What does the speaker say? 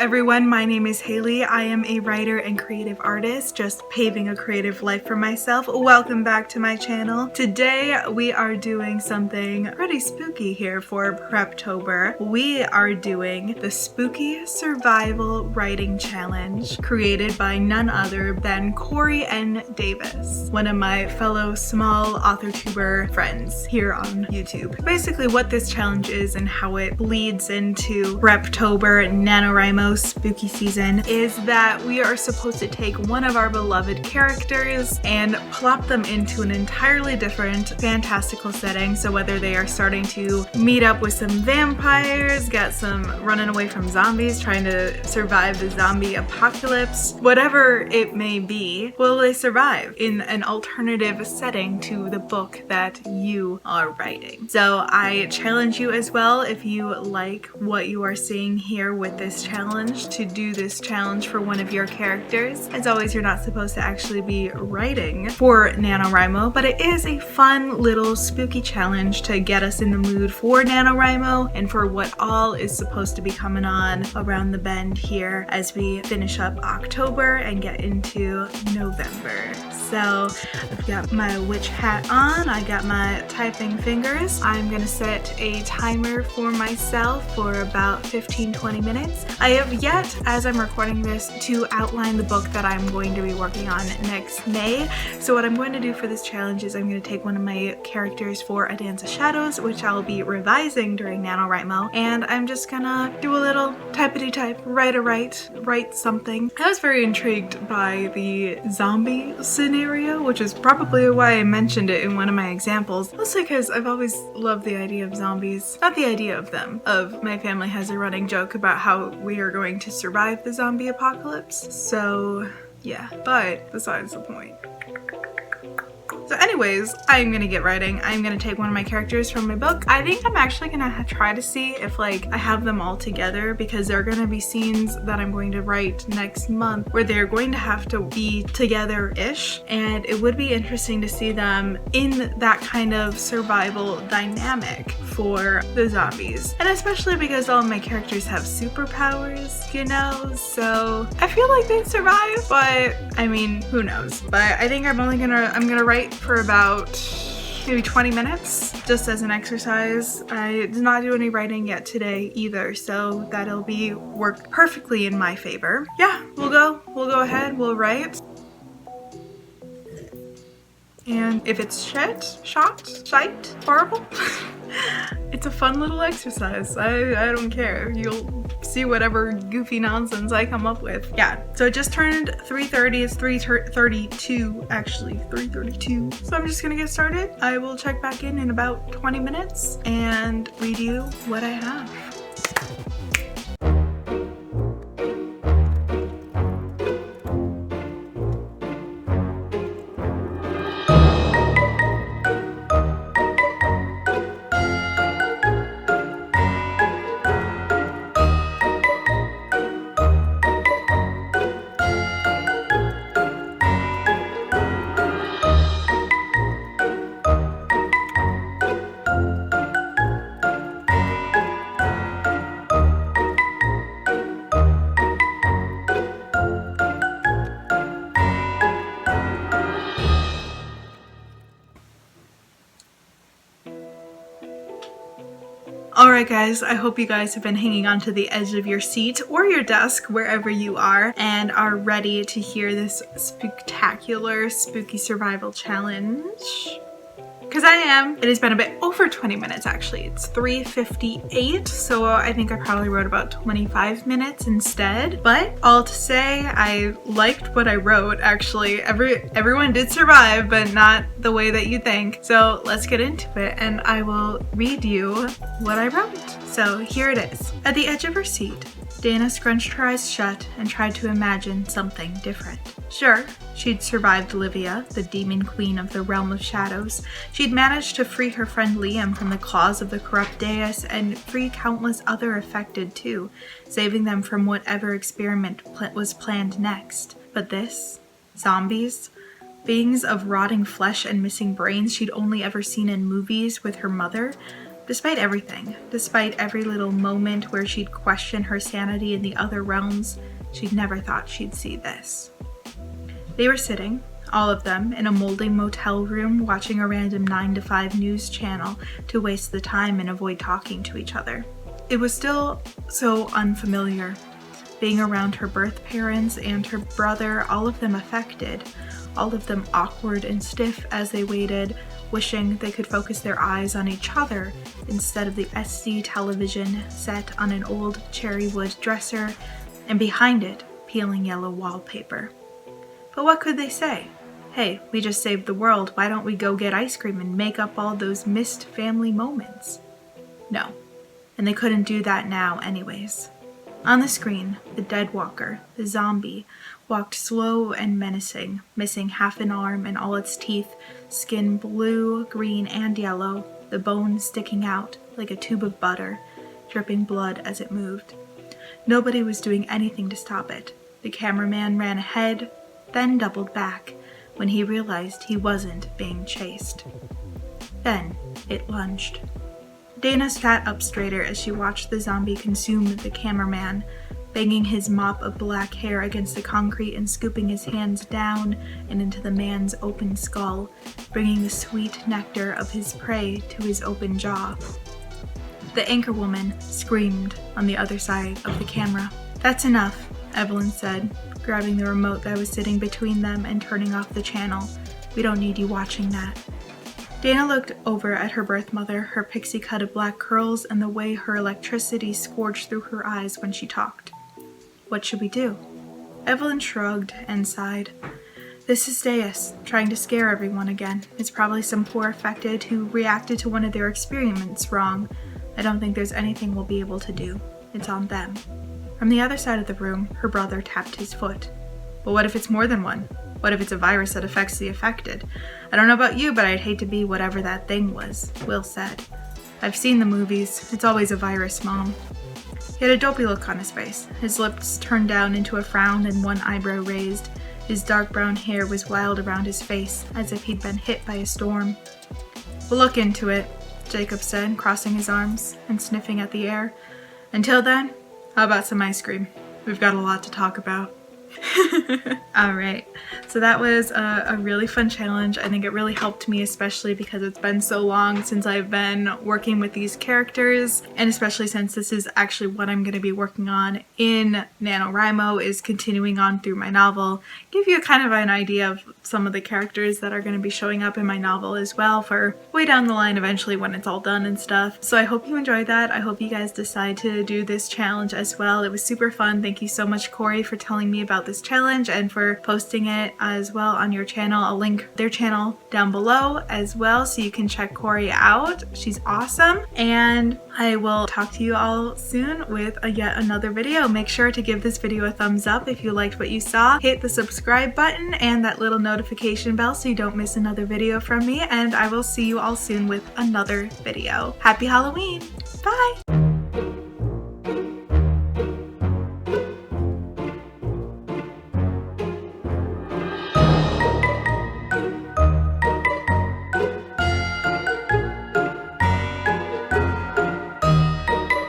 everyone, my name is Haley. I am a writer and creative artist, just paving a creative life for myself. Welcome back to my channel. Today we are doing something pretty spooky here for PrepTober. We are doing the Spooky Survival Writing Challenge created by none other than Cory N Davis, one of my fellow small authortuber friends here on YouTube. Basically what this challenge is and how it bleeds into PrepTober, NaNoWriMo spooky season, is that we are supposed to take one of our beloved characters and plop them into an entirely different fantastical setting. So whether they are starting to meet up with some vampires, get some running away from zombies, trying to survive the zombie apocalypse, whatever it may be, will they survive in an alternative setting to the book that you are writing? So I challenge you as well, if you like what you are seeing here with this challenge, to do this challenge for one of your characters. As always, you're not supposed to actually be writing for NaNoWriMo, but it is a fun little spooky challenge to get us in the mood for NaNoWriMo and for what all is supposed to be coming on around the bend here as we finish up October and get into November. So I've got my witch hat on, I got my typing fingers. I'm gonna set a timer for myself for about 15-20 minutes. I have yet, as I'm recording this, to outline the book that I'm going to be working on next May. So what I'm going to do for this challenge is I'm going to take one of my characters for A Dance of Shadows, which I'll be revising during NaNoWriMo, and I'm just gonna do a little typity-type, write something. I was very intrigued by the zombie scenario, which is probably why I mentioned it in one of my examples. Mostly because I've always loved the idea of zombies. Not the idea of them. My family has a running joke about how we are going to survive the zombie apocalypse. So yeah, but besides the point. So anyways, I'm gonna get writing. I'm gonna take one of my characters from my book. I think I'm actually gonna try to see if I have them all together, because there are gonna be scenes that I'm going to write next month where they're going to have to be together-ish, and it would be interesting to see them in that kind of survival dynamic for the zombies. And especially because all of my characters have superpowers, you know, so I feel like they'd survive, but I mean, who knows. But I think I'm gonna write for about maybe 20 minutes just as an exercise. I did not do any writing yet today either, so that'll be work perfectly in my favor. Yeah, we'll go ahead, we'll write. And if it's shite, horrible, it's a fun little exercise. I don't care. You'll see whatever goofy nonsense I come up with. Yeah, so it just turned 3:30. It's 3:32 actually, 3:32. So I'm just gonna get started. I will check back in about 20 minutes and read you what I have. Alright guys, I hope you guys have been hanging onto the edge of your seat or your desk, wherever you are, and are ready to hear this spectacular spooky survival challenge. Because I am. It has been a bit over 20 minutes actually. It's 3:58, so I think I probably wrote about 25 minutes instead. But all to say, I liked what I wrote actually. Everyone did survive, but not the way that you think. So let's get into it, and I will read you what I wrote. So here it is. At the edge of her seat, Dana scrunched her eyes shut and tried to imagine something different. Sure, she'd survived Livia, the demon queen of the realm of shadows. She'd managed to free her friend Liam from the claws of the corrupt deus and free countless other affected too, saving them from whatever experiment was planned next. But this? Zombies? Beings of rotting flesh and missing brains she'd only ever seen in movies with her mother? Despite everything, despite every little moment where she'd question her sanity in the other realms, she'd never thought she'd see this. They were sitting, all of them, in a moldy motel room watching a random 9 to 5 news channel to waste the time and avoid talking to each other. It was still so unfamiliar. Being around her birth parents and her brother, all of them affected, all of them awkward and stiff as they waited, wishing they could focus their eyes on each other instead of the SD television set on an old cherry wood dresser, and behind it, peeling yellow wallpaper. But what could they say? Hey, we just saved the world, why don't we go get ice cream and make up all those missed family moments? No, and they couldn't do that now anyways. On the screen, the dead walker, the zombie, walked slow and menacing, missing half an arm and all its teeth, skin blue, green, and yellow, the bone sticking out like a tube of butter, dripping blood as it moved. Nobody was doing anything to stop it. The cameraman ran ahead, then doubled back when he realized he wasn't being chased. Then it lunged. Dana sat up straighter as she watched the zombie consume the cameraman, banging his mop of black hair against the concrete and scooping his hands down and into the man's open skull, bringing the sweet nectar of his prey to his open jaw. The anchorwoman screamed on the other side of the camera. "That's enough," Evelyn said, grabbing the remote that was sitting between them and turning off the channel. "We don't need you watching that." Dana looked over at her birth mother, her pixie cut of black curls, and the way her electricity scorched through her eyes when she talked. "What should we do?" Evelyn shrugged and sighed. "This is Deus, trying to scare everyone again. It's probably some poor affected who reacted to one of their experiments wrong. I don't think there's anything we'll be able to do. It's on them." From the other side of the room, her brother tapped his foot. "But what if it's more than one? What if it's a virus that affects the affected? I don't know about you, but I'd hate to be whatever that thing was," Will said. "I've seen the movies. It's always a virus, Mom." He had a dopey look on his face, his lips turned down into a frown and one eyebrow raised. His dark brown hair was wild around his face, as if he'd been hit by a storm. "We'll look into it," Jacob said, crossing his arms and sniffing at the air. "Until then, how about some ice cream? We've got a lot to talk about." Alright, so that was a really fun challenge. I think it really helped me, especially because it's been so long since I've been working with these characters, and especially since this is actually what I'm going to be working on in NaNoWriMo, is continuing on through my novel. Give you kind of an idea of some of the characters that are going to be showing up in my novel as well for way down the line eventually when it's all done and stuff. So I hope you enjoyed that. I hope you guys decide to do this challenge as well. It was super fun. Thank you so much, Cory, for telling me about this challenge and for posting it as well on your channel. I'll link their channel down below as well so you can check Cory out. She's awesome, and I will talk to you all soon with yet another video. Make sure to give this video a thumbs up if you liked what you saw. Hit the subscribe button and that little notification bell so you don't miss another video from me, and I will see you all soon with another video. Happy Halloween! Bye!